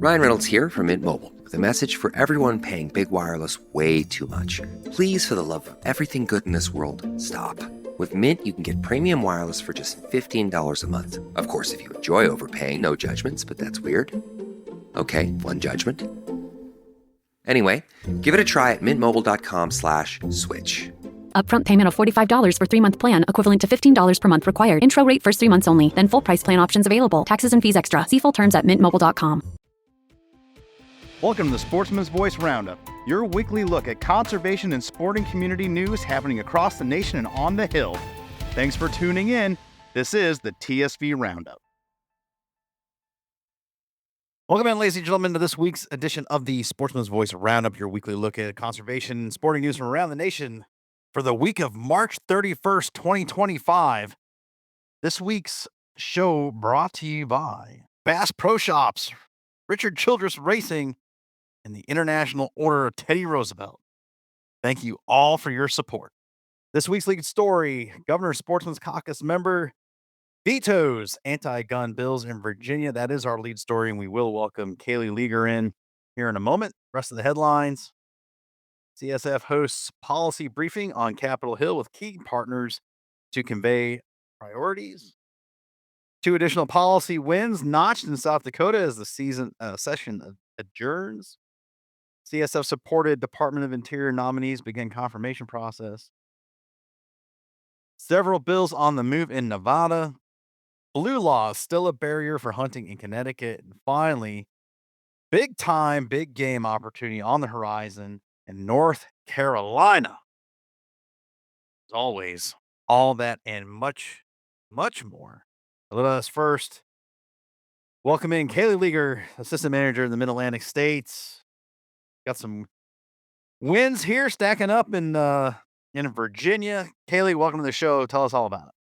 Ryan Reynolds here from Mint Mobile with a message for everyone paying big wireless way too much. Please, for the love of everything good in this world, stop. With Mint, you can get premium wireless for just $15 a month. Of course, if you enjoy overpaying, no judgments, but that's weird. Okay, one judgment. Anyway, give it a try at mintmobile.com/switch. Upfront payment of $45 for 3-month plan, equivalent to $15 per month required. Intro rate first 3 months only, then full price plan options available. Taxes and fees extra. See full terms at mintmobile.com. Welcome to the Sportsman's Voice Roundup, your weekly look at conservation and sporting community news happening across the nation and on the Hill. Thanks for tuning in. This is the TSV Roundup. Welcome in, ladies and gentlemen, to this week's edition of the Sportsman's Voice Roundup, your weekly look at conservation and sporting news from around the nation for the week of March 31st, 2025. This week's show brought to you by Bass Pro Shops, Richard Childress Racing, and the International Order of Teddy Roosevelt. Thank you all for your support. This week's lead story: Governor Sportsman's Caucus member vetoes anti-gun bills in Virginia. That is our lead story, and we will welcome Kaleigh Leager in here in a moment. Rest of the headlines: CSF hosts policy briefing on Capitol Hill with key partners to convey priorities. 2 additional policy wins notched in South Dakota as the session adjourns. CSF supported Department of Interior nominees begin confirmation process. Several bills on the move in Nevada. Blue law is still a barrier for hunting in Connecticut. And finally, big time, big game opportunity on the horizon in North Carolina. As always, all that and much, much more. Let us first welcome in Kaleigh Leager, Assistant Manager in the Mid-Atlantic States. Got some wins here stacking up in Virginia. Kaleigh, welcome to the show. Tell us all about it.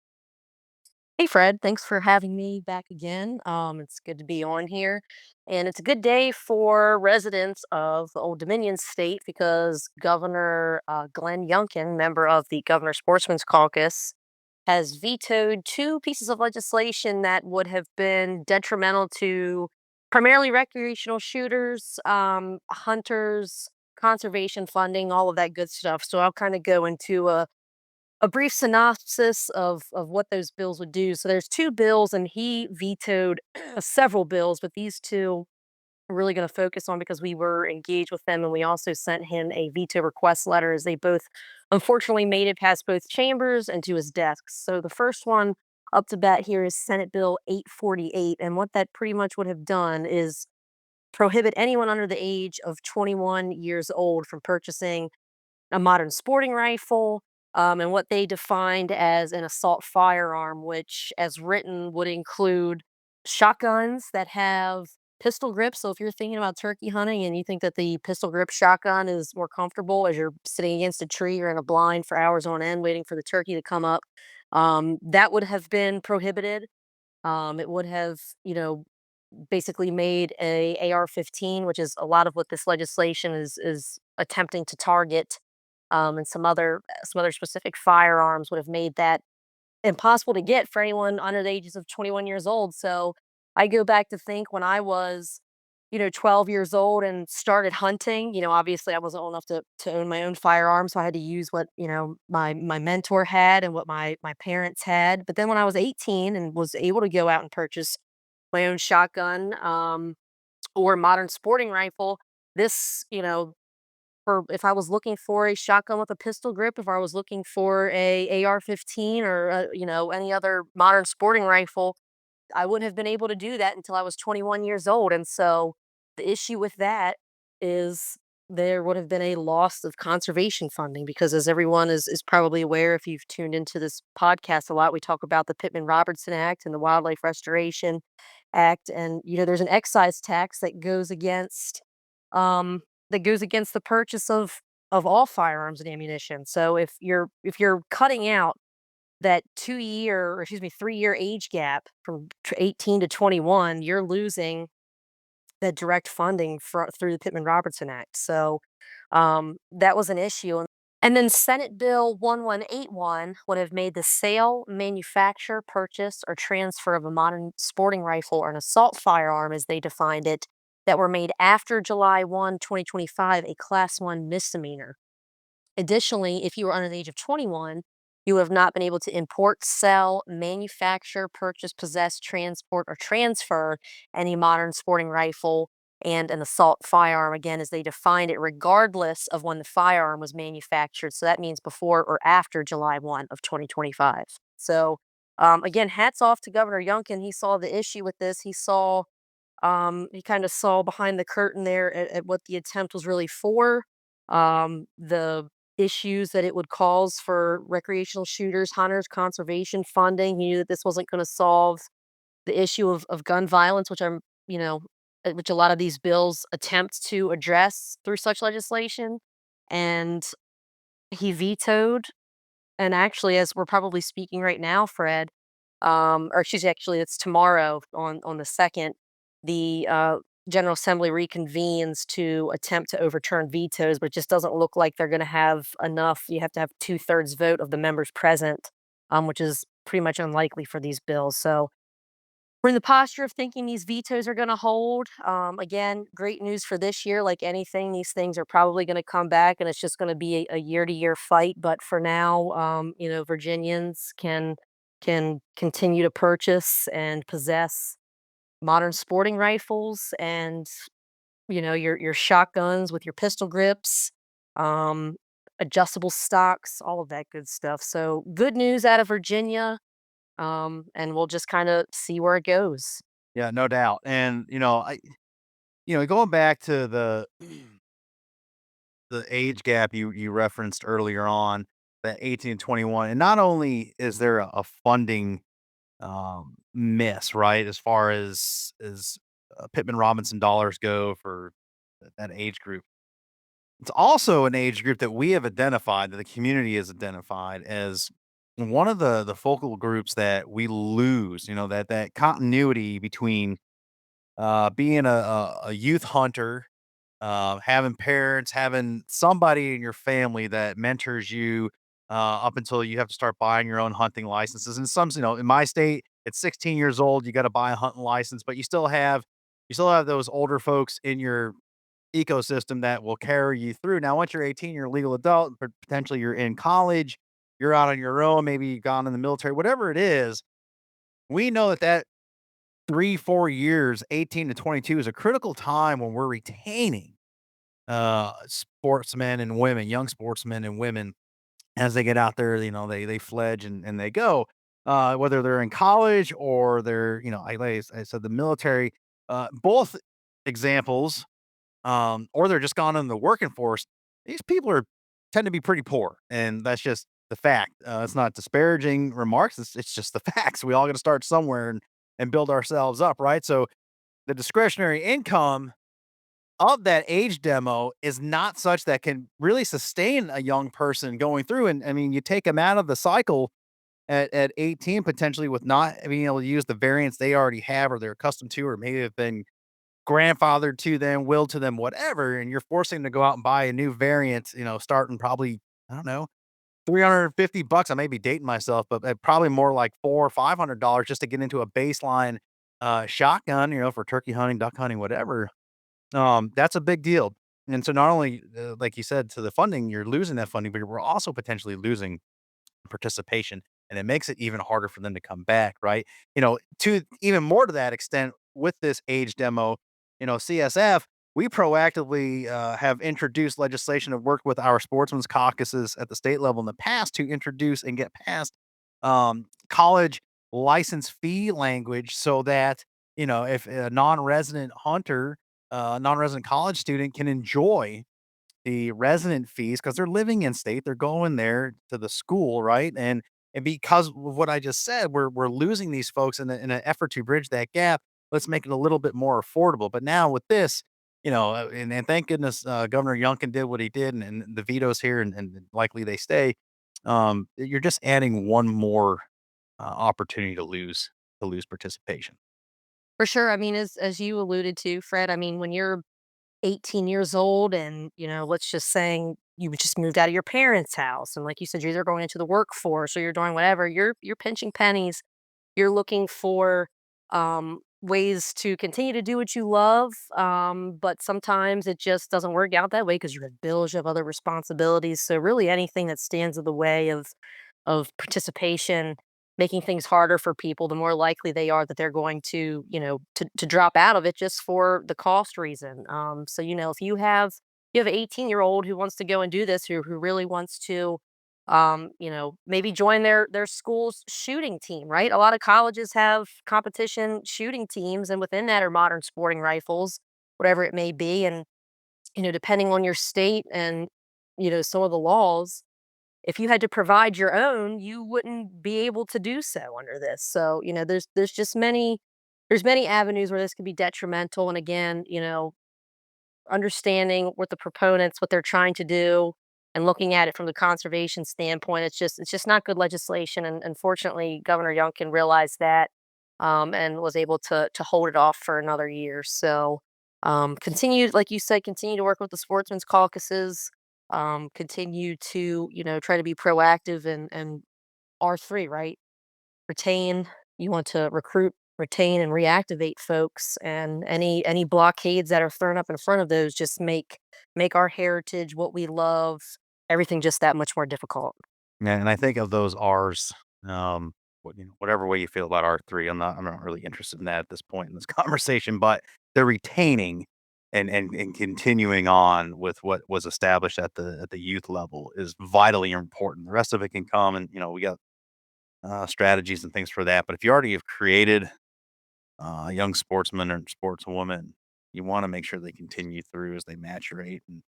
Hey, Fred. Thanks for having me back again. It's good to be on here. And it's a good day for residents of the Old Dominion state because Governor Glenn Youngkin, member of the Governor Sportsman's Caucus, has vetoed 2 pieces of legislation that would have been detrimental to primarily recreational shooters, hunters, conservation funding, all of that good stuff. So I'll kind of go into a brief synopsis of what those bills would do. So there's 2 bills, and he vetoed several bills, but these 2 are really going to focus on because we were engaged with them, and we also sent him a veto request letter as they both unfortunately made it past both chambers and to his desk. So the first one up to bat here is Senate Bill 848, and what that pretty much would have done is prohibit anyone under the age of 21 years old from purchasing a modern sporting rifle, and what they defined as an assault firearm, which, as written, would include shotguns that have pistol grips. So if you're thinking about turkey hunting and you think that the pistol grip shotgun is more comfortable as you're sitting against a tree or in a blind for hours on end waiting for the turkey to come up, that would have been prohibited. It would have, basically made a AR-15, which is a lot of what this legislation is attempting to target, and some other specific firearms would have made that impossible to get for anyone under the ages of 21 years old. So I go back to think when I was, 12 years old and started hunting. Obviously I wasn't old enough to own my own firearm, so I had to use what my mentor had and what my parents had. But then when I was 18 and was able to go out and purchase my own shotgun, or modern sporting rifle, this, for if I was looking for a shotgun with a pistol grip, if I was looking for a AR-15 or any other modern sporting rifle, I wouldn't have been able to do that until I was 21 years old. And so the issue with that is there would have been a loss of conservation funding because, as everyone is probably aware, if you've tuned into this podcast a lot, we talk about the Pittman-Robertson Act and the Wildlife Restoration Act, and there's an excise tax that goes against the purchase of all firearms and ammunition. So if you're cutting out that 3-year age gap from 18 to 21, you're losing that direct funding through the Pittman-Robertson Act. So that was an issue. And then Senate Bill 1181 would have made the sale, manufacture, purchase, or transfer of a modern sporting rifle or an assault firearm, as they defined it, that were made after July 1, 2025, a Class 1 misdemeanor. Additionally, if you are under the age of 21, you have not been able to import, sell, manufacture, purchase, possess, transport, or transfer any modern sporting rifle and an assault firearm, again, as they defined it, regardless of when the firearm was manufactured. So that means before or after July 1 of 2025. So, again, hats off to Governor Youngkin. He saw the issue with this. He kind of saw behind the curtain there at what the attempt was really for, the issues that it would cause for recreational shooters, hunters, conservation funding. He knew that this wasn't going to solve the issue of gun violence, you know, which a lot of these bills attempt to address through such legislation. And he vetoed, and actually, as we're probably speaking right now, Fred, or excuse me, actually, it's tomorrow on the 2nd, the General Assembly reconvenes to attempt to overturn vetoes, but it just doesn't look like they're going to have enough. You have to have 2/3 vote of the members present, which is pretty much unlikely for these bills. So we're in the posture of thinking these vetoes are going to hold. Again, great news for this year. Like anything, these things are probably going to come back, and it's just going to be a year-to-year fight. But for now, Virginians can continue to purchase and possess modern sporting rifles and your shotguns with your pistol grips, um, adjustable stocks, all of that good stuff. So good news out of Virginia, and we'll just kind of see where it goes. Yeah, no doubt. And going back to the age gap you referenced earlier on, that 18 to 21, and not only is there a funding miss, right, as far as Pittman Robinson dollars go for that age group. It's also an age group that we have identified, that the community has identified as one of the focal groups that we lose, that continuity between being a youth hunter, having parents, having somebody in your family that mentors you up until you have to start buying your own hunting licenses. And in my state, at 16 years old, you got to buy a hunting license, but you still have those older folks in your ecosystem that will carry you through. Now, once you're 18, you're a legal adult, but potentially you're in college, you're out on your own, maybe you've gone in the military, whatever it is. We know that 3, 4 years, 18 to 22 is a critical time when we're retaining sportsmen and women, young sportsmen and women, as they get out there, they fledge and they go, whether they're in college or they're, I said the military, both examples, or they're just gone in the working force. These people tend to be pretty poor, and that's just the fact. It's not disparaging remarks. It's just the facts. We all got to start somewhere and build ourselves up, right? So the discretionary income of that age demo is not such that can really sustain a young person going through. And I mean, you take them out of the cycle at 18, potentially with not being able to use the variants they already have or they're accustomed to, or maybe have been grandfathered to them, willed to them, whatever. And you're forcing them to go out and buy a new variant, starting probably, I don't know, $350. I may be dating myself, but probably more like $400 or $500 just to get into a baseline shotgun, for turkey hunting, duck hunting, whatever. That's a big deal. And so not only, like you said, to the funding, you're losing that funding, but we're also potentially losing participation, and it makes it even harder for them to come back, right? To even more to that extent with this age demo, CSF, we proactively have introduced legislation to work with our sportsmen's caucuses at the state level in the past to introduce and get past college license fee language so that, if a non-resident hunter, non-resident college student can enjoy the resident fees because they're living in state, they're going there to the school, right? And because of what I just said, we're losing these folks in an effort to bridge that gap. Let's make it a little bit more affordable. But now with this, and thank goodness Governor Youngkin did what he did, and the vetoes here, and likely they stay. You're just adding one more opportunity to lose participation. For sure. I mean, as you alluded to, Fred, I mean, when you're 18 years old and, let's just saying you just moved out of your parents' house and like you said, you're either going into the workforce or you're doing whatever, you're pinching pennies. You're looking for ways to continue to do what you love, but sometimes it just doesn't work out that way because you have bills, you have other responsibilities. So really, anything that stands in the way of participation, making things harder for people, the more likely they are that they're going to, to drop out of it just for the cost reason. So if you have an 18-year-old who wants to go and do this, who really wants to, maybe join their school's shooting team, right? A lot of colleges have competition shooting teams, and within that are modern sporting rifles, whatever it may be. And depending on your state and some of the laws, if you had to provide your own, you wouldn't be able to do so under this. So, there's many avenues where this could be detrimental. And again, understanding what the proponents, what they're trying to do, and looking at it from the conservation standpoint, it's just not good legislation. And unfortunately, Governor Youngkin realized that, and was able to hold it off for another year. So, continue, like you said, continue to work with the sportsmen's caucuses. Continue to try to be proactive and R3, right? Retain. You want to recruit, retain, and reactivate folks, and any blockades that are thrown up in front of those just make our heritage, what we love, everything just that much more difficult. Yeah, and I think of those R's, whatever way you feel about R3, I'm not really interested in that at this point in this conversation, but they're retaining and continuing on with what was established at the youth level is vitally important. The rest of it can come, and we got strategies and things for that. But if you already have created young sportsmen or sportswoman, you want to make sure they continue through as they maturate and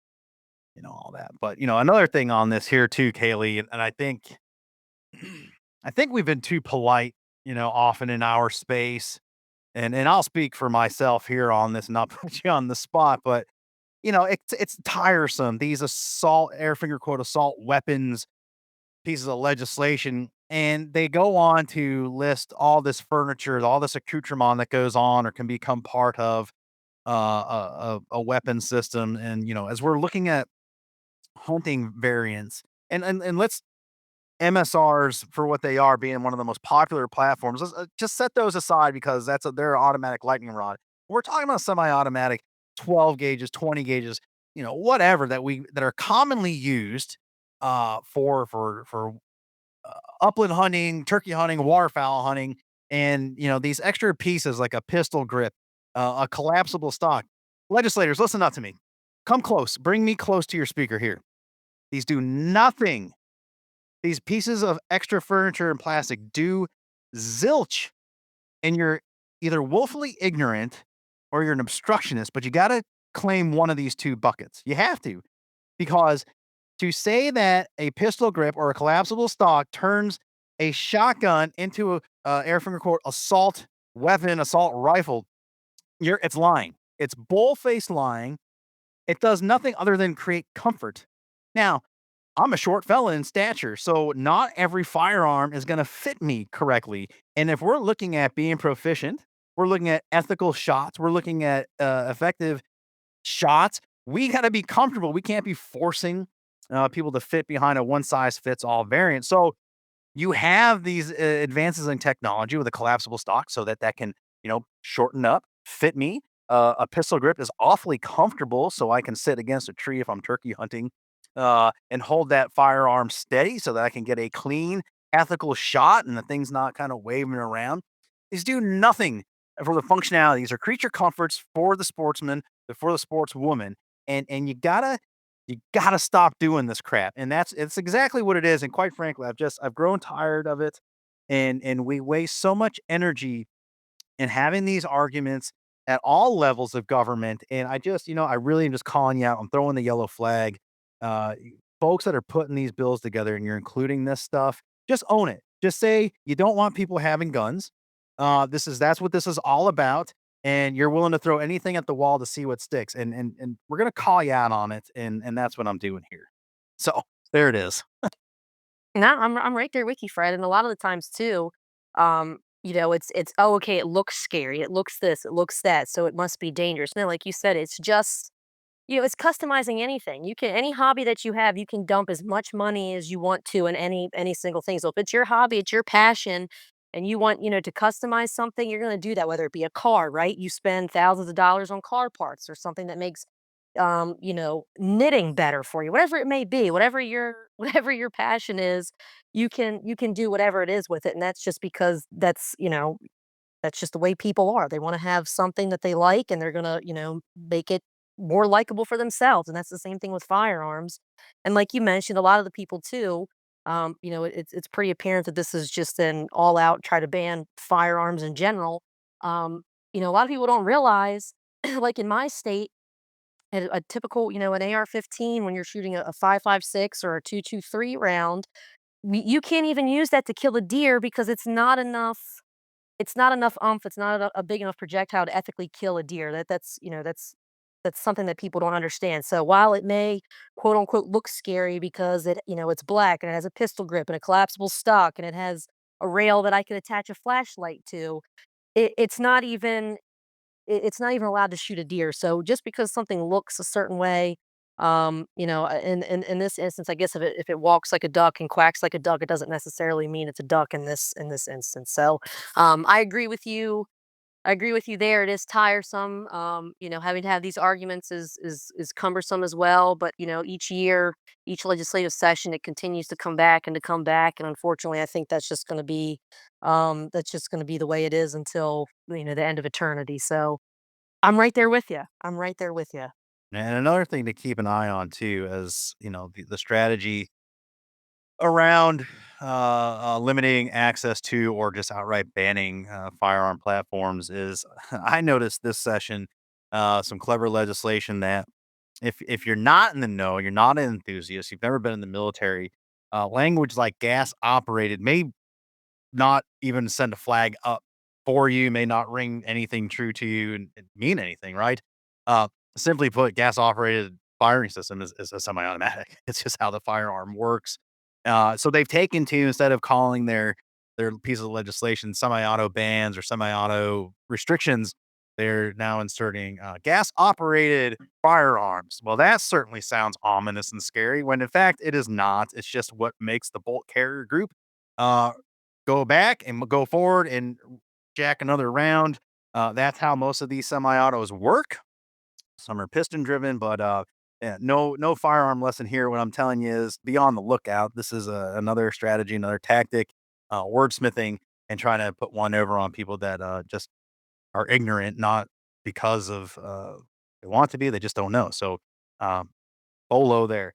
all that. But another thing on this here too, Kaylee, and I think I think we've been too polite, often in our space. And I'll speak for myself here on this, and not put you on the spot, but it's tiresome. These air finger quote assault weapons pieces of legislation, and they go on to list all this furniture, all this accoutrement that goes on or can become part of a weapon system. And as we're looking at hunting variants, and let's MSRs for what they are being one of the most popular platforms. Let's, just set those aside because they're an automatic lightning rod. We're talking about semi-automatic 12 gauges, 20 gauges, whatever that are commonly used for upland hunting, turkey hunting, waterfowl hunting, and these extra pieces like a pistol grip, a collapsible stock. Legislators, listen up to me. Come close. Bring me close to your speaker here. These do nothing. These pieces of extra furniture and plastic do zilch, and you're either woefully ignorant or you're an obstructionist, but you got to claim one of these two buckets. You have to, because to say that a pistol grip or a collapsible stock turns a shotgun into a air finger quote assault weapon, assault rifle, it's lying. It's bull-faced lying. It does nothing other than create comfort. Now, I'm a short fella in stature, so not every firearm is gonna fit me correctly. And if we're looking at being proficient, we're looking at ethical shots, we're looking at effective shots, we gotta be comfortable. We can't be forcing people to fit behind a one size fits all variant. So you have these advances in technology with a collapsible stock so that can, shorten up, fit me. A pistol grip is awfully comfortable, so I can sit against a tree if I'm turkey hunting, and hold that firearm steady so that I can get a clean, ethical shot and the thing's not kind of waving around. These do nothing for the functionality. These are creature comforts for the sportsman, for the sportswoman, and you gotta stop doing this crap. And it's exactly what it is. And quite frankly, I've grown tired of it. And we waste so much energy in having these arguments at all levels of government. And I really am just calling you out. I'm throwing the yellow flag. Uh, Folks that are putting these bills together and you're including this stuff, just own it. Just say you don't want people having guns. That's what this is all about, and you're willing to throw anything at the wall to see what sticks. And we're gonna call you out on it, and that's what I'm doing here. So there it is. No, I'm right there with you, Fred. And a lot of the times too, it's oh, okay, it looks scary, it looks this, it looks that, so it must be dangerous. No, like you said, it's just it's customizing anything. You can any hobby that you have, you can dump as much money as you want to in any single thing. So if it's your hobby, it's your passion, and you want, to customize something, you're going to do that, whether it be a car, right? You spend thousands of dollars on car parts or something that makes, knitting better for you, whatever it may be, whatever your whatever your passion is, you can do whatever it is with it. And that's just because that's just the way people are. They want to have something that they like, and they're going to, make it more likable for themselves. And that's the same thing with firearms. And like you mentioned, a lot of the people too, it's pretty apparent that this is just an all out try to ban firearms in general. A lot of people don't realize, like in my state, a typical, an AR-15, when you're shooting a 5.56 or a 2.23 round, you can't even use that to kill a deer because it's not enough umph, it's not a big enough projectile to ethically kill a deer. That's something that people don't understand. So while it may, quote unquote, look scary because it's black and it has a pistol grip and a collapsible stock and it has a rail that I could attach a flashlight to, it's not even allowed to shoot a deer. So just because something looks a certain way, in this instance, I guess if it walks like a duck and quacks like a duck, it doesn't necessarily mean it's a duck in this instance. So I agree with you. I agree with you there. It is tiresome. Having to have these arguments is cumbersome as well. But each year, each legislative session, it continues to come back and to come back. And unfortunately, I think that's just going to be the way it is until the end of eternity. So I'm right there with you. I'm right there with you. And another thing to keep an eye on too, as the strategy around limiting access to or just outright banning firearm platforms is I noticed this session some clever legislation that if you're not in the know, you're not an enthusiast, you've never been in the military, language like gas operated may not even send a flag up for you, may not ring anything true to you and mean anything, right? Uh, Simply put, gas operated firing system is a semi automatic. It's just how the firearm works. So they've taken to, instead of calling their piece of legislation semi auto bans or semi auto restrictions, they're now inserting gas operated firearms. Well, that certainly sounds ominous and scary when in fact it is not. It's just what makes the bolt carrier group uh, go back and go forward and jack another round. That's how most of these semi-autos work. Some are piston driven, but yeah, no firearm lesson here. What I'm telling you is be on the lookout. This is another strategy, another tactic, wordsmithing, and trying to put one over on people that just are ignorant, not because of they want to be, they just don't know. So um, Bolo there.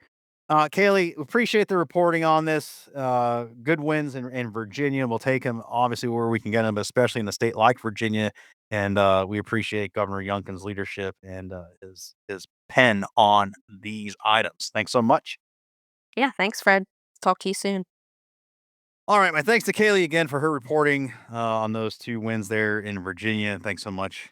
Kaylee, appreciate the reporting on this. Good wins in Virginia. We'll take them obviously where we can get them, but especially in a state like Virginia. And we appreciate Governor Youngkin's leadership and his pen on these items. Thanks so much. Yeah, thanks, Fred. Talk to you soon. All right, my thanks to Kaylee again for her reporting on those two wins there in Virginia. Thanks so much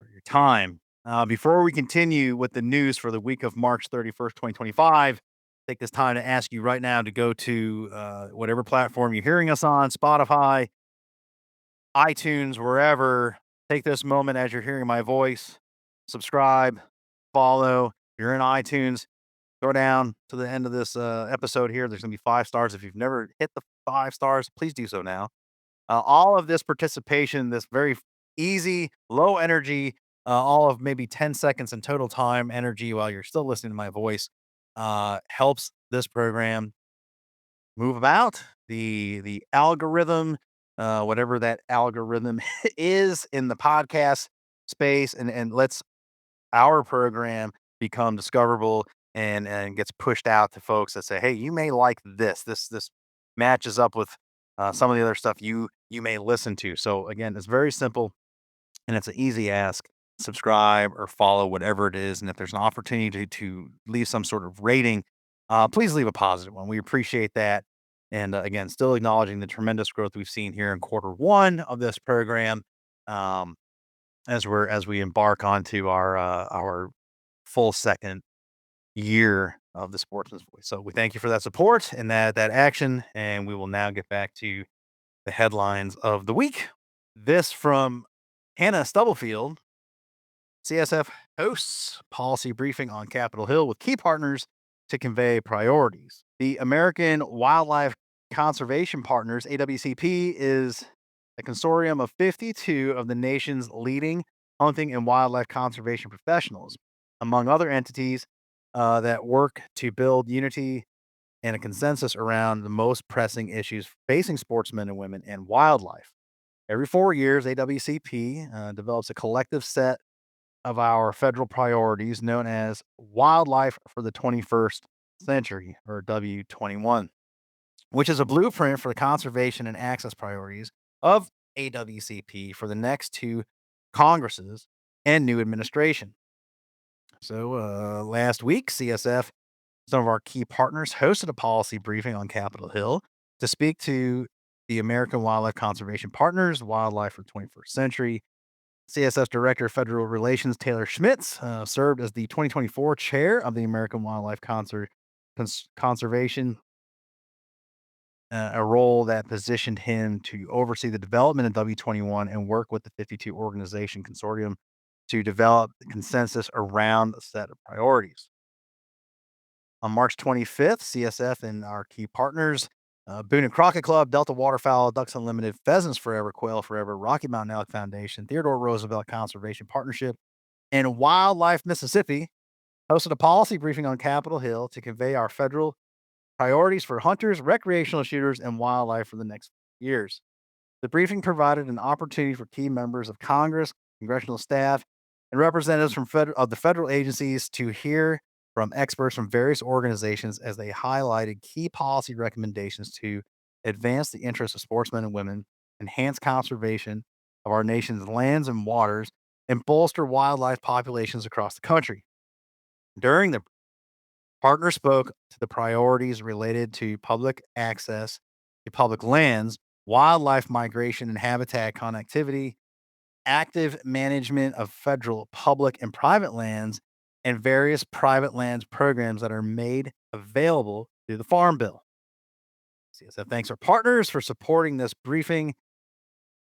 for your time. Before we continue with the news for the week of March 31st, 2025, take this time to ask you right now to go to whatever platform you're hearing us on, Spotify, iTunes, wherever. Take this moment as you're hearing my voice, subscribe, follow. If you're in iTunes, go down to the end of this episode here. There's going to be 5 stars. If you've never hit the 5 stars, please do so now. All of this participation, this very easy, low energy, all of maybe 10 seconds in total time energy while you're still listening to my voice, helps this program move about. The algorithm, whatever that algorithm is in the podcast space, and lets our program become discoverable and gets pushed out to folks that say, "Hey, you may like this. This matches up with some of the other stuff you may listen to." So again, it's very simple and it's an easy ask. Subscribe or follow whatever it is, and if there's an opportunity to leave some sort of rating, please leave a positive one. We appreciate that. And again, still acknowledging the tremendous growth we've seen here in quarter 1 of this program. Um, as we embark onto our full second year of the Sportsman's Voice. So we thank you for that support and that action, and we will now get back to the headlines of the week. This from Hannah Stubblefield. CSF hosts policy briefing on Capitol Hill with key partners to convey priorities. The American Wildlife Conservation Partners, AWCP, is a consortium of 52 of the nation's leading hunting and wildlife conservation professionals, among other entities that work to build unity and a consensus around the most pressing issues facing sportsmen and women and wildlife. Every 4 years, AWCP develops a collective set of our federal priorities known as Wildlife for the 21st Century, or W21, which is a blueprint for the conservation and access priorities of AWCP for the next two Congresses and new administration. So, last week, CSF, some of our key partners, hosted a policy briefing on Capitol Hill to speak to the American Wildlife Conservation Partners, Wildlife for the 21st Century. CSF Director of Federal Relations Taylor Schmitz served as the 2024 chair of the American Wildlife Conservation, a role that positioned him to oversee the development of W21 and work with the 52 organization consortium to develop the consensus around a set of priorities. On March 25th, CSF and our key partners, Boone and Crockett Club, Delta Waterfowl, Ducks Unlimited, Pheasants Forever, Quail Forever, Rocky Mountain Elk Foundation, Theodore Roosevelt Conservation Partnership, and Wildlife Mississippi hosted a policy briefing on Capitol Hill to convey our federal priorities for hunters, recreational shooters, and wildlife for the next years. The briefing provided an opportunity for key members of Congress, congressional staff, and representatives from of the federal agencies to hear from experts from various organizations as they highlighted key policy recommendations to advance the interests of sportsmen and women, enhance conservation of our nation's lands and waters, and bolster wildlife populations across the country. During the partner spoke to the priorities related to public access to public lands, wildlife migration and habitat connectivity, active management of federal public and private lands, and various private lands programs that are made available through the Farm Bill. CSF thanks our partners for supporting this briefing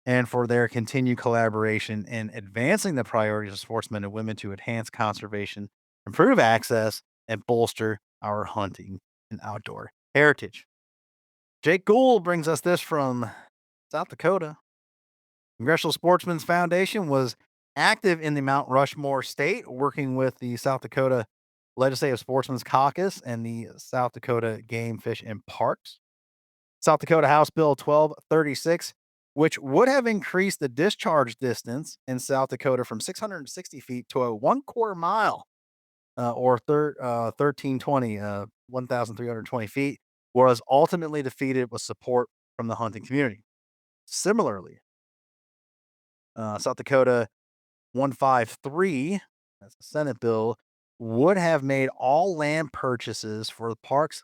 and for their continued collaboration in advancing the priorities of sportsmen and women to enhance conservation, improve access, and bolster our hunting and outdoor heritage. Jake Gould brings us this from South Dakota. Congressional Sportsmen's Foundation was active in the Mount Rushmore state, working with the South Dakota Legislative Sportsmen's Caucus and the South Dakota Game, Fish, and Parks. South Dakota House Bill 1236, which would have increased the discharge distance in South Dakota from 660 feet to a 1/4 mile, or 1320, 1,320 feet, was ultimately defeated with support from the hunting community. Similarly, South Dakota 153, that's the Senate bill, would have made all land purchases for the parks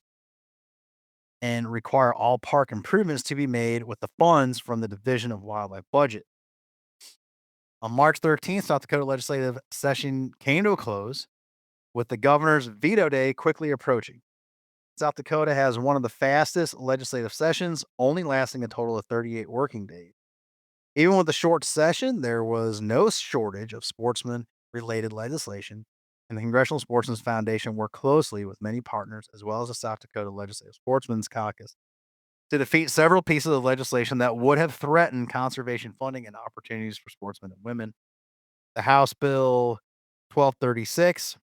and require all park improvements to be made with the funds from the Division of Wildlife budget. On March 13th, South Dakota legislative session came to a close with the governor's veto day quickly approaching. South Dakota has one of the fastest legislative sessions, only lasting a total of 38 working days. Even with the short session, there was no shortage of sportsman-related legislation, and the Congressional Sportsmen's Foundation worked closely with many partners, as well as the South Dakota Legislative Sportsmen's Caucus, to defeat several pieces of legislation that would have threatened conservation funding and opportunities for sportsmen and women. The House Bill 1236,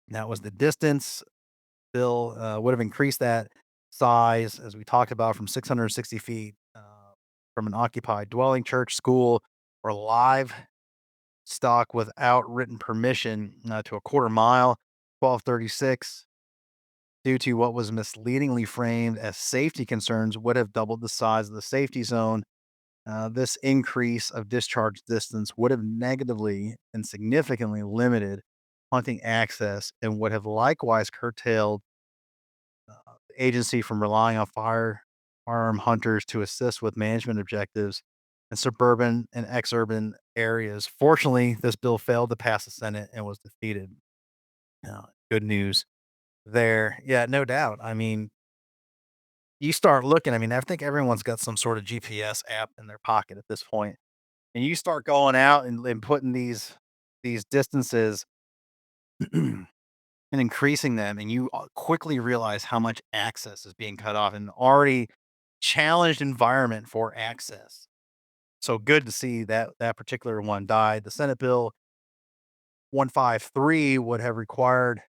that was the distance bill, would have increased that size, as we talked about, from 660 feet from an occupied dwelling, church, school, or livestock without written permission to a 1/4 mile. 1236, due to what was misleadingly framed as safety concerns, would have doubled the size of the safety zone. This increase of discharge distance would have negatively and significantly limited hunting access and would have likewise curtailed the agency from relying on firearm hunters to assist with management objectives in suburban and exurban areas. Fortunately, this bill failed to pass the Senate and was defeated. Good news there. Yeah, no doubt. I mean, you start looking, I mean, I think everyone's got some sort of GPS app in their pocket at this point. And you start going out and putting these distances and increasing them, and you quickly realize how much access is being cut off. And already challenged environment for access. So good to see that that particular one died. The Senate Bill 153 would have required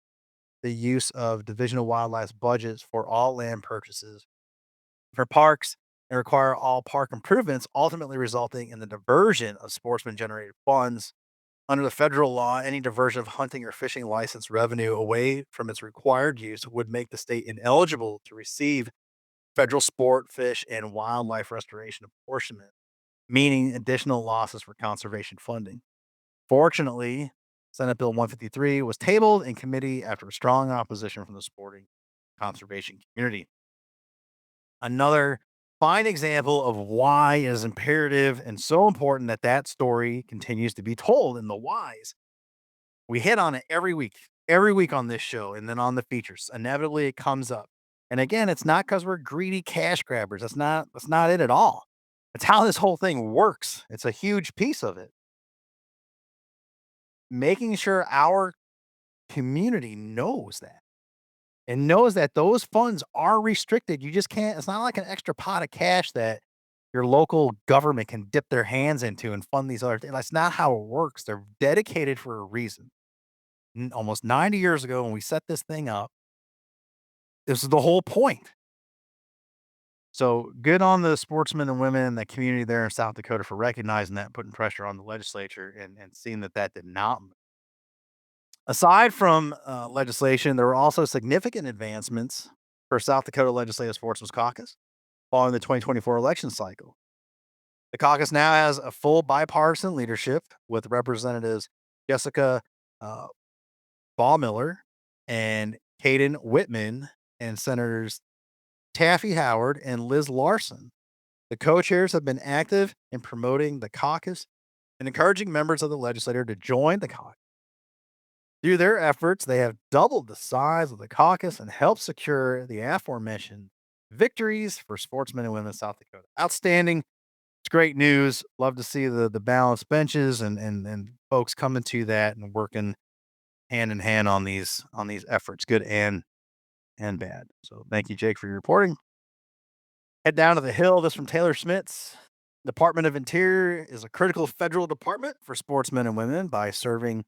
the use of Division of Wildlife's budgets for all land purchases for parks and require all park improvements, ultimately resulting in the diversion of sportsman generated funds. Under the federal law, any diversion of hunting or fishing license revenue away from its required use would make the state ineligible to receive federal sport, fish, and wildlife restoration apportionment, meaning additional losses for conservation funding. Fortunately, Senate Bill 153 was tabled in committee after strong opposition from the sporting conservation community. Another fine example of why it is imperative and so important that that story continues to be told in the whys. We hit on it every week on this show and then on the features. Inevitably, it comes up. And again, it's not because we're greedy cash grabbers. That's not it at all. It's how this whole thing works. It's a huge piece of it. Making sure our community knows that and knows that those funds are restricted. You just can't, it's not like an extra pot of cash that your local government can dip their hands into and fund these other things. That's not how it works. They're dedicated for a reason. Almost 90 years ago, when we set this thing up, this is the whole point. So good on the sportsmen and women in the community there in South Dakota for recognizing that, putting pressure on the legislature and seeing that that did not. Aside from legislation, there were also significant advancements for South Dakota Legislative Sportsmen's Caucus following the 2024 election cycle. The caucus now has a full bipartisan leadership with Representatives Jessica uh, Baumiller and Caden Whitman and Senators Taffy Howard and Liz Larson. The co-chairs have been active in promoting the caucus and encouraging members of the legislature to join the caucus. Through their efforts, they have doubled the size of the caucus and helped secure the aforementioned victories for sportsmen and women in South Dakota. Outstanding. It's great news. Love to see the balanced benches and folks coming to that and working hand in hand on these efforts, good and bad. So thank you, Jake, for your reporting. Head down to the hill. This from Taylor Schmitz. Department of Interior is a critical federal department for sportsmen and women by serving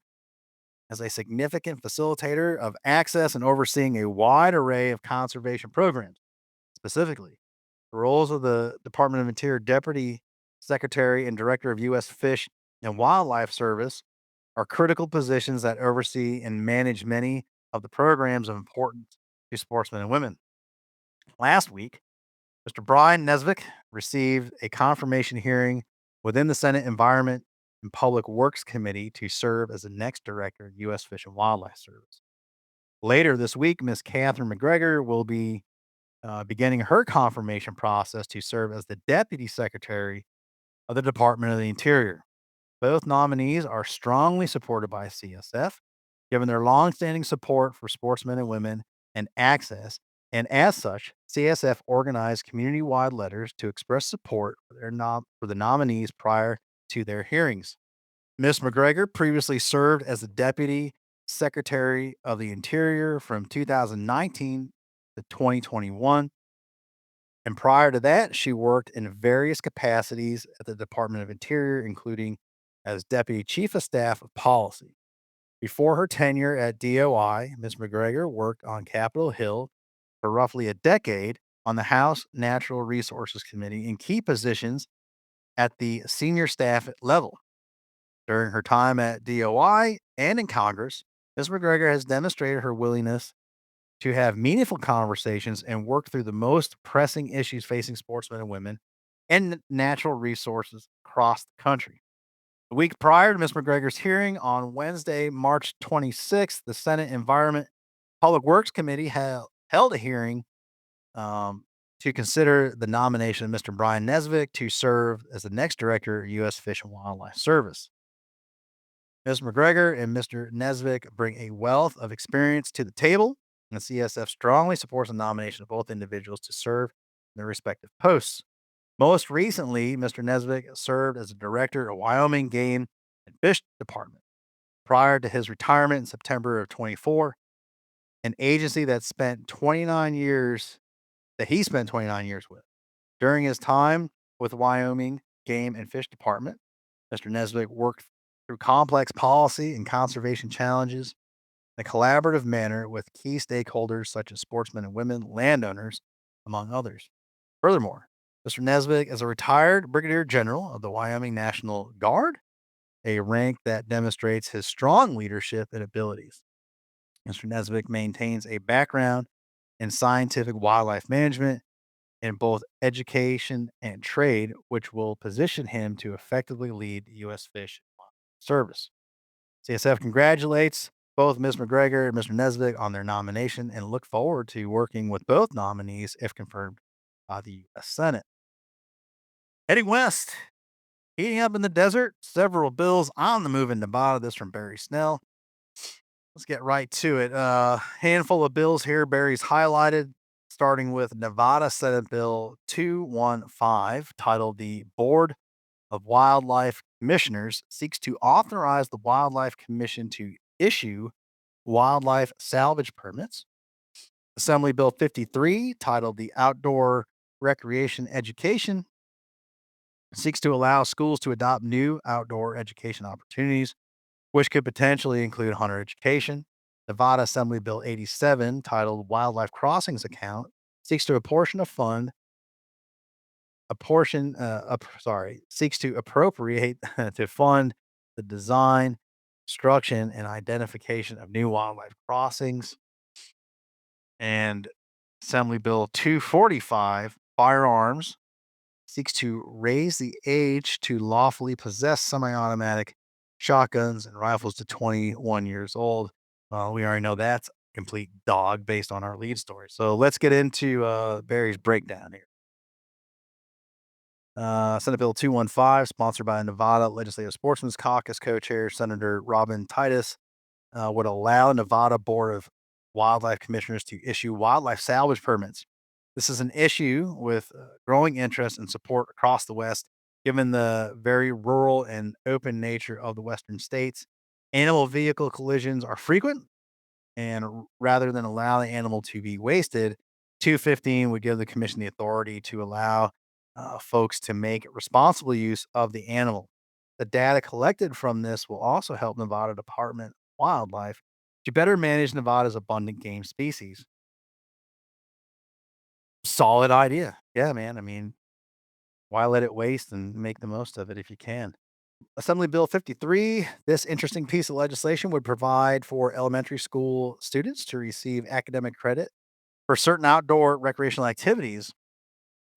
as a significant facilitator of access and overseeing a wide array of conservation programs. Specifically, the roles of the Department of Interior Deputy Secretary and Director of U.S. Fish and Wildlife Service are critical positions that oversee and manage many of the programs of importance to sportsmen and women. Last week, Mr. Brian Nesvik received a confirmation hearing within the Senate Environment and Public Works Committee to serve as the next director of U.S. Fish and Wildlife Service. Later this week, Ms. Catherine McGregor will be beginning her confirmation process to serve as the Deputy Secretary of the Department of the Interior. Both nominees are strongly supported by CSF, given their longstanding support for sportsmen and women and access. And as such, CSF organized community-wide letters to express support for for the nominees prior to their hearings. Ms. McGregor previously served as the Deputy Secretary of the Interior from 2019 to 2021. And prior to that, she worked in various capacities at the Department of Interior, including as Deputy Chief of Staff of Policy. Before her tenure at DOI, Ms. McGregor worked on Capitol Hill for roughly a decade on the House Natural Resources Committee in key positions at the senior staff level. During her time at DOI and in Congress, Ms. McGregor has demonstrated her willingness to have meaningful conversations and work through the most pressing issues facing sportsmen and women and natural resources across the country. The week prior to Ms. McGregor's hearing on Wednesday, March 26th, the Senate Environment Public Works Committee held a hearing to consider the nomination of Mr. Brian Nesvik to serve as the next director of U.S. Fish and Wildlife Service. Ms. McGregor and Mr. Nesvik bring a wealth of experience to the table, and the CSF strongly supports the nomination of both individuals to serve in their respective posts. Most recently, Mr. Nesvik served as the director of Wyoming Game and Fish Department prior to his retirement in September of 24, an agency that he spent 29 years with. During his time with Wyoming Game and Fish Department, Mr. Nesbitt worked through complex policy and conservation challenges in a collaborative manner with key stakeholders such as sportsmen and women, landowners, among others. Furthermore, Mr. Nesbitt is a retired brigadier general of the Wyoming National Guard, a rank that demonstrates his strong leadership and abilities. Mr. Nesbitt maintains a background in scientific wildlife management in both education and trade, which will position him to effectively lead the U.S. Fish and Wildlife Service. CSF congratulates both Ms. McGregor and Mr. Nesbitt on their nomination and look forward to working with both nominees if confirmed by the U.S. Senate. Heading west, heating up in the desert, several bills on the move in Nevada. This from Barry Snell. Let's get right to it. Handful of bills here. Barry's highlighted, starting with Nevada Senate Bill 215, titled the Board of Wildlife Commissioners seeks to authorize the Wildlife Commission to issue wildlife salvage permits. Assembly Bill 53, titled the Outdoor Recreation Education, seeks to allow schools to adopt new outdoor education opportunities, which could potentially include hunter education. Nevada Assembly Bill 87, titled Wildlife Crossings Account, seeks to seeks to appropriate to fund the design, construction, and identification of new wildlife crossings. And Assembly Bill 245, Firearms, seeks to raise the age to lawfully possess semi-automatic shotguns and rifles to 21 years old. We already know that's a complete dog based on our lead story. So let's get into Barry's breakdown here. Senate Bill 215, sponsored by Nevada Legislative Sportsmen's Caucus co-chair Senator Robin Titus, would allow Nevada Board of Wildlife Commissioners to issue wildlife salvage permits. This is an issue with growing interest and support across the West, given the very rural and open nature of the Western states. Animal vehicle collisions are frequent, and rather than allow the animal to be wasted, 215 would give the commission the authority to allow folks to make responsible use of the animal. The data collected from this will also help Nevada Department of Wildlife to better manage Nevada's abundant game species. Solid idea. Yeah, man. I mean, why let it waste and make the most of it if you can? Assembly Bill 53, this interesting piece of legislation would provide for elementary school students to receive academic credit for certain outdoor recreational activities.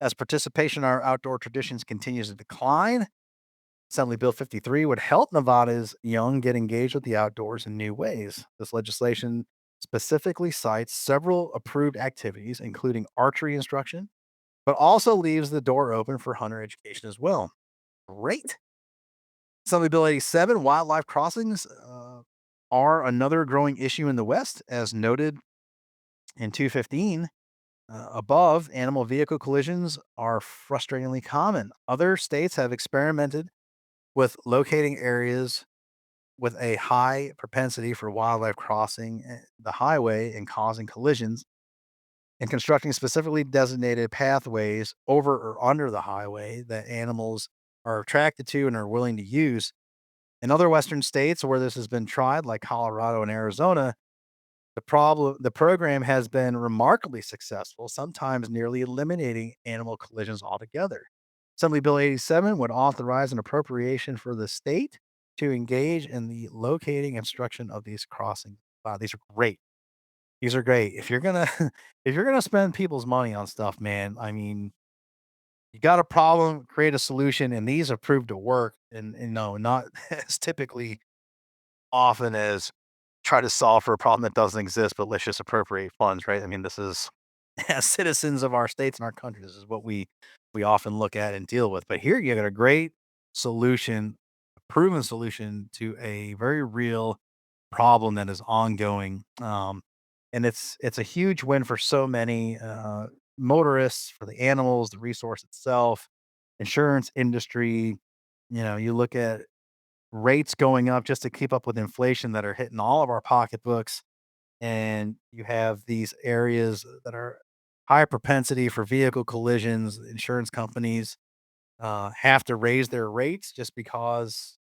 As participation in our outdoor traditions continues to decline, Assembly Bill 53 would help Nevada's young get engaged with the outdoors in new ways. This legislation specifically cites several approved activities, including archery instruction, but also leaves the door open for hunter education as well. Great. Assembly Bill 87, wildlife crossings are another growing issue in the West, as noted in 215. Above, animal vehicle collisions are frustratingly common. Other states have experimented with locating areas with a high propensity for wildlife crossing the highway and causing collisions, and constructing specifically designated pathways over or under the highway that animals are attracted to and are willing to use. In other Western states where this has been tried, like Colorado and Arizona, the program has been remarkably successful, sometimes nearly eliminating animal collisions altogether. Assembly Bill 87 would authorize an appropriation for the state to engage in the locating and construction of these crossings. Wow, these are great. These are great. If you're gonna if you're gonna spend people's money on stuff, man, I mean, you got a problem, create a solution, and these have proved to work. And no, not as typically often as try to solve for a problem that doesn't exist, but let's just appropriate funds, right? I mean, this is as citizens of our states and our country, this is what we often look at and deal with. But here you got a great solution, a proven solution to a very real problem that is ongoing. And it's a huge win for so many motorists, for the animals, the resource itself, insurance industry. You know, you look at rates going up just to keep up with inflation that are hitting all of our pocketbooks. And you have these areas that are high propensity for vehicle collisions. Insurance companies have to raise their rates just because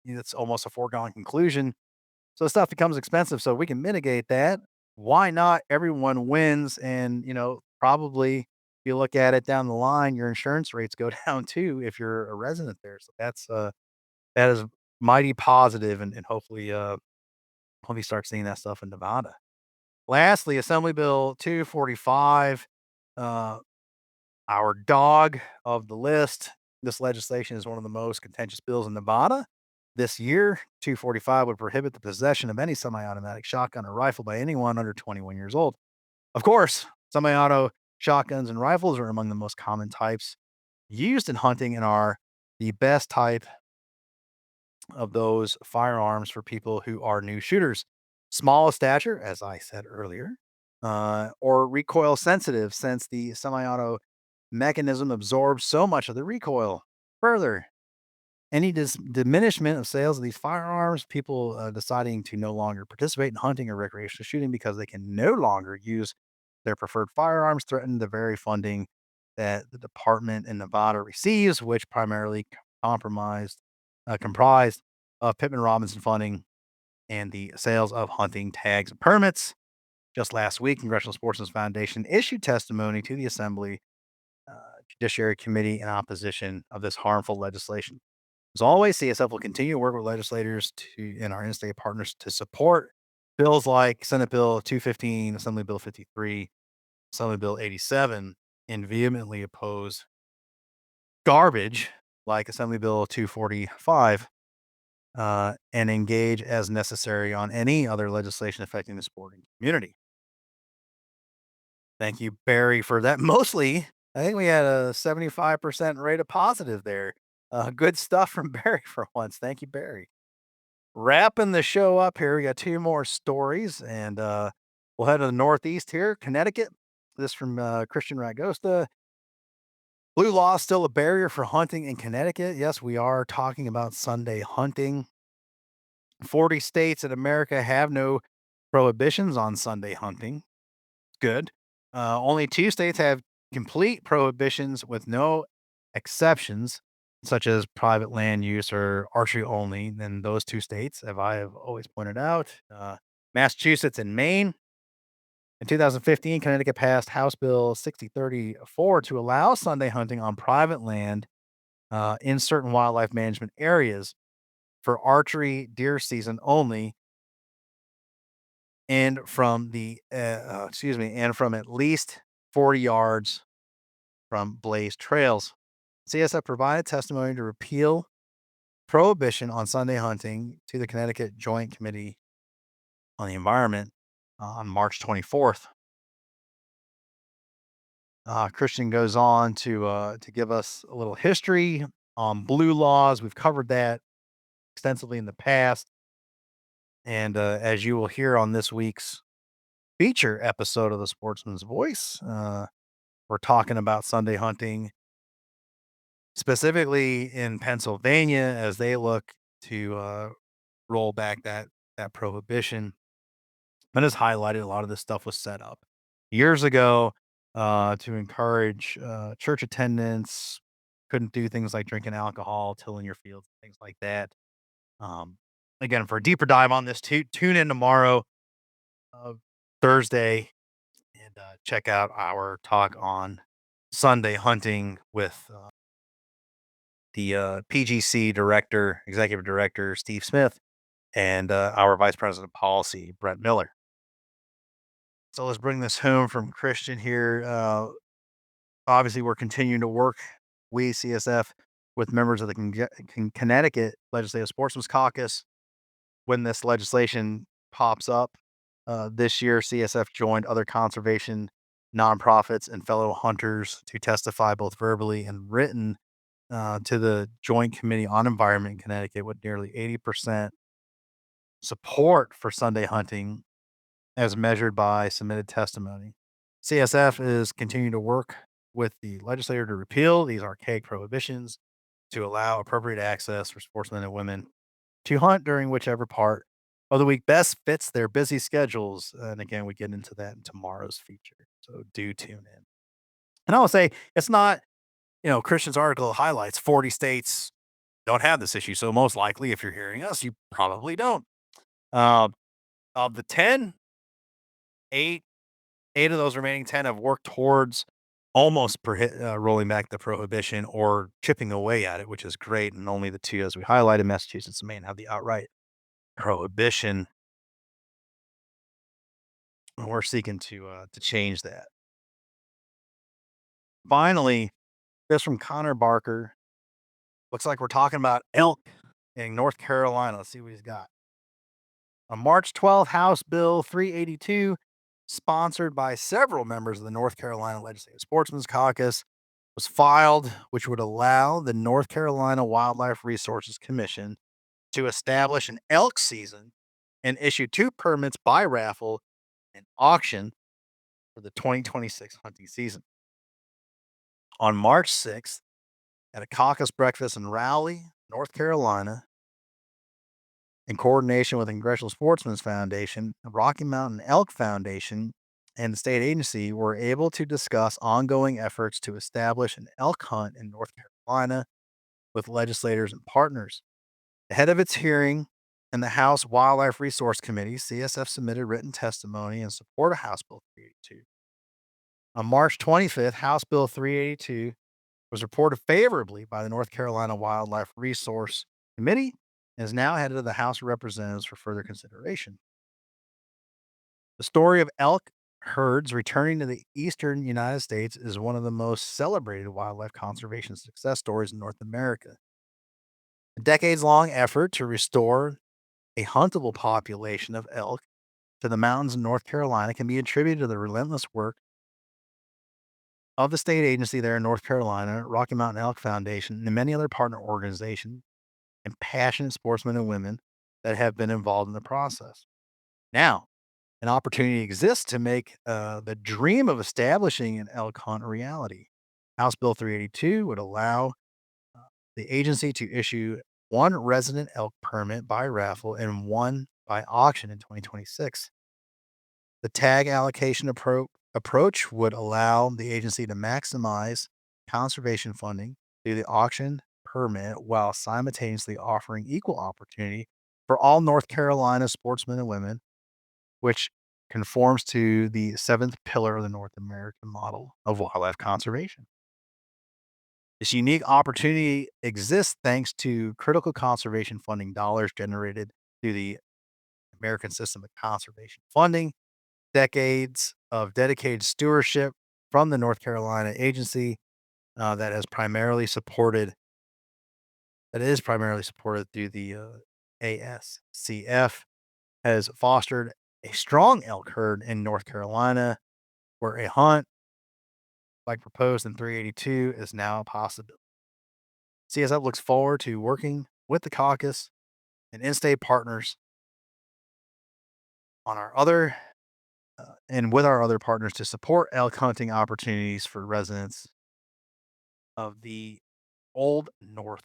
it's almost a foregone conclusion. So stuff becomes expensive. So we can mitigate that. Why not? Everyone wins, and probably if you look at it down the line, your insurance rates go down too if you're a resident there. So that is mighty positive, and hopefully hopefully start seeing that stuff in Nevada. Lastly, Assembly Bill 245, uh, our dog of the list. This legislation is one of the most contentious bills in Nevada. This year, 245 would prohibit the possession of any semi automatic shotgun or rifle by anyone under 21 years old. Of course, semi auto shotguns and rifles are among the most common types used in hunting and are the best type of those firearms for people who are new shooters. Small stature, as I said earlier, or recoil sensitive, since the semi auto mechanism absorbs so much of the recoil. Further, any diminishment of sales of these firearms, people deciding to no longer participate in hunting or recreational shooting because they can no longer use their preferred firearms, threaten the very funding that the department in Nevada receives, which primarily comprised of Pittman Robinson funding and the sales of hunting tags and permits. Just last week, Congressional Sportsmen's Foundation issued testimony to the Assembly uh, Judiciary Committee in opposition of this harmful legislation. As always, CSF will continue to work with legislators and our in-state partners to support bills like Senate Bill 215, Assembly Bill 53, Assembly Bill 87, and vehemently oppose garbage like Assembly Bill 245, and engage as necessary on any other legislation affecting the sporting community. Thank you, Barry, for that. Mostly, I think we had a 75% rate of positive there. Good stuff from Barry for once. Thank you, Barry. Wrapping the show up here, we got two more stories, and we'll head to the Northeast here, Connecticut. This from Christian Ragosta. Blue law is still a barrier for hunting in Connecticut. Yes, we are talking about Sunday hunting. 40 states in America have no prohibitions on Sunday hunting. Good. Only 2 states have complete prohibitions with no exceptions, such as private land use or archery only. And those 2 states, as I have always pointed out, Massachusetts and Maine. In 2015, Connecticut passed House Bill 6034 to allow Sunday hunting on private land in certain wildlife management areas for archery deer season only, and from at least 40 yards from blazed trails. CSF provided testimony to repeal prohibition on Sunday hunting to the Connecticut Joint Committee on the Environment on March 24th. Christian goes on to give us a little history on blue laws. We've covered that extensively in the past, and as you will hear on this week's feature episode of the Sportsman's Voice, we're talking about Sunday hunting, specifically in Pennsylvania, as they look to roll back that prohibition. And as highlighted, a lot of this stuff was set up years ago to encourage church attendance. Couldn't do things like drinking alcohol, tilling your fields, things like that. Um, Again, for a deeper dive on this, tune in tomorrow, Thursday, and check out our talk on Sunday hunting with the PGC director, executive director, Steve Smith, and our vice president of policy, Brett Miller. So let's bring this home from Christian here. Obviously, we're continuing to work, we CSF, with members of the Connecticut Legislative Sportsmen's Caucus. When this legislation pops up this year, CSF joined other conservation nonprofits and fellow hunters to testify both verbally and written to the Joint Committee on Environment in Connecticut, with nearly 80% support for Sunday hunting as measured by submitted testimony. CSF is continuing to work with the legislature to repeal these archaic prohibitions to allow appropriate access for sportsmen and women to hunt during whichever part of the week best fits their busy schedules. And again, we get into that in tomorrow's feature. So do tune in. And I will say it's not, Christian's article highlights 40 states don't have this issue. So most likely, if you're hearing us, you probably don't. Uh, of the 10, eight, eight of those remaining 10 have worked towards almost rolling back the prohibition or chipping away at it, which is great. And only the two, as we highlighted, Massachusetts and Maine, have the outright prohibition. And we're seeking to change that. Finally, this from Connor Barker. Looks like we're talking about elk in North Carolina. Let's see what he's got. On March 12th, House Bill 382, sponsored by several members of the North Carolina Legislative Sportsmen's Caucus, was filed, which would allow the North Carolina Wildlife Resources Commission to establish an elk season and issue 2 permits by raffle and auction for the 2026 hunting season. On March 6th, at a caucus breakfast in Raleigh, North Carolina, in coordination with the Congressional Sportsmen's Foundation, the Rocky Mountain Elk Foundation, and the state agency were able to discuss ongoing efforts to establish an elk hunt in North Carolina with legislators and partners. Ahead of its hearing in the House Wildlife Resource Committee, CSF submitted written testimony in support of House Bill 382. On March 25th, House Bill 382 was reported favorably by the North Carolina Wildlife Resource Committee and is now headed to the House of Representatives for further consideration. The story of elk herds returning to the eastern United States is one of the most celebrated wildlife conservation success stories in North America. A decades-long effort to restore a huntable population of elk to the mountains in North Carolina can be attributed to the relentless work of the state agency there in North Carolina, Rocky Mountain Elk Foundation, and many other partner organizations and passionate sportsmen and women that have been involved in the process. Now, an opportunity exists to make the dream of establishing an elk hunt a reality. House Bill 382 would allow the agency to issue 1 resident elk permit by raffle and 1 by auction in 2026. The tag allocation approach would allow the agency to maximize conservation funding through the auction permit while simultaneously offering equal opportunity for all North Carolina sportsmen and women, which conforms to the 7th pillar of the North American model of wildlife conservation. This unique opportunity exists thanks to critical conservation funding dollars generated through the American System of Conservation Funding, decades of dedicated stewardship from the North Carolina agency that is primarily supported through the ASCF, has fostered a strong elk herd in North Carolina, where a hunt like proposed in 382 is now a possibility. CSF looks forward to working with the caucus and in-state partners on our other and with our other partners to support elk hunting opportunities for residents of the Old North.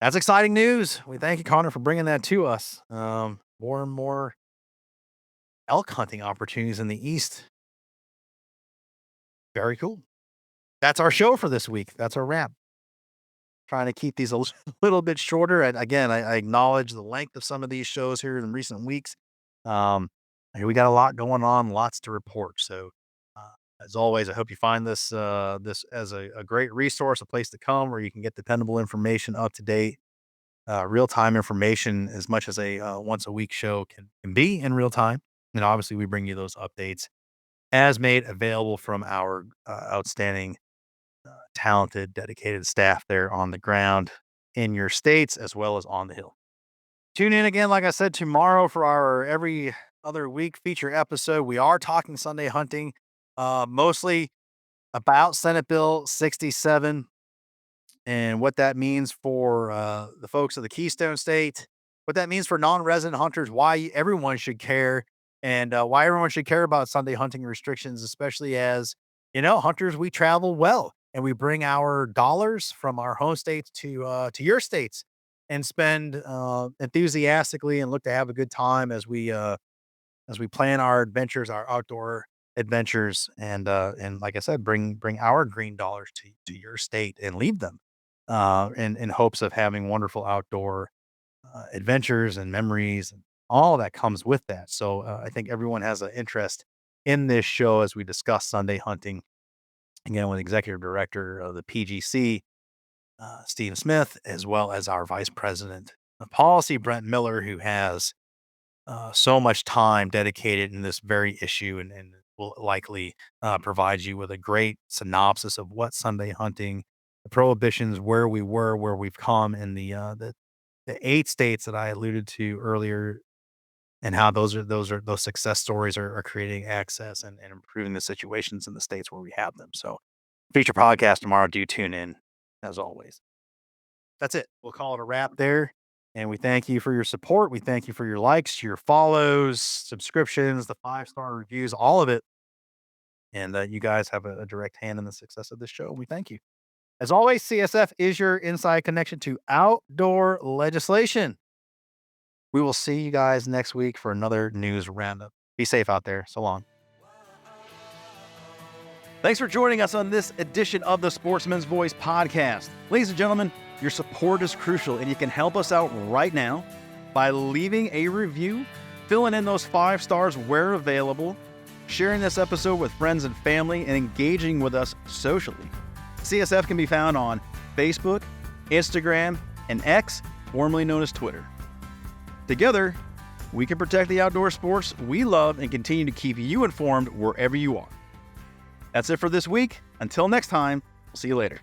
That's exciting news. We thank you, Connor, for bringing that to us. More and more elk hunting opportunities in the East. Very cool. That's our show for this week. That's our wrap. Trying to keep these a little bit shorter. And again, I acknowledge the length of some of these shows here in recent weeks. We got a lot going on, lots to report. So, as always, I hope you find this as a great resource, a place to come where you can get dependable information, up to date, real time information, as much as a once a week show can be in real time. And obviously, we bring you those updates as made available from our outstanding, talented, dedicated staff there on the ground in your states as well as on the Hill. Tune in again, like I said, tomorrow for our every other week feature episode. We are talking Sunday hunting, mostly about Senate Bill 67 and what that means for the folks of the Keystone State, what that means for non-resident hunters, why everyone should care, and why everyone should care about Sunday hunting restrictions, especially as, hunters, we travel well and we bring our dollars from our home states to your states and spend enthusiastically and look to have a good time as we as we plan our adventures, our outdoor adventures, and like I said, bring our green dollars to your state and leave them in hopes of having wonderful outdoor adventures and memories and all that comes with that. So I think everyone has an interest in this show as we discuss Sunday hunting again with Executive Director of the PGC, Steve Smith, as well as our Vice President of Policy, Brent Miller, who has so much time dedicated in this very issue and will likely provide you with a great synopsis of what Sunday hunting, the prohibitions, where we were, where we've come, and the 8 states that I alluded to earlier, and how those success stories are creating access and improving the situations in the states where we have them. So, feature podcast tomorrow. Do tune in as always. That's it. We'll call it a wrap there. And we thank you for your support. We thank you for your likes, your follows, subscriptions, the 5-star reviews, all of it. And you guys have a direct hand in the success of this show. We thank you. As always, CSF is your inside connection to outdoor legislation. We will see you guys next week for another news roundup. Be safe out there. So long. Thanks for joining us on this edition of the Sportsman's Voice podcast. Ladies and gentlemen, your support is crucial, and you can help us out right now by leaving a review, filling in those 5 stars where available, sharing this episode with friends and family, and engaging with us socially. CSF can be found on Facebook, Instagram, and X, formerly known as Twitter. Together, we can protect the outdoor sports we love and continue to keep you informed wherever you are. That's it for this week. Until next time, we'll see you later.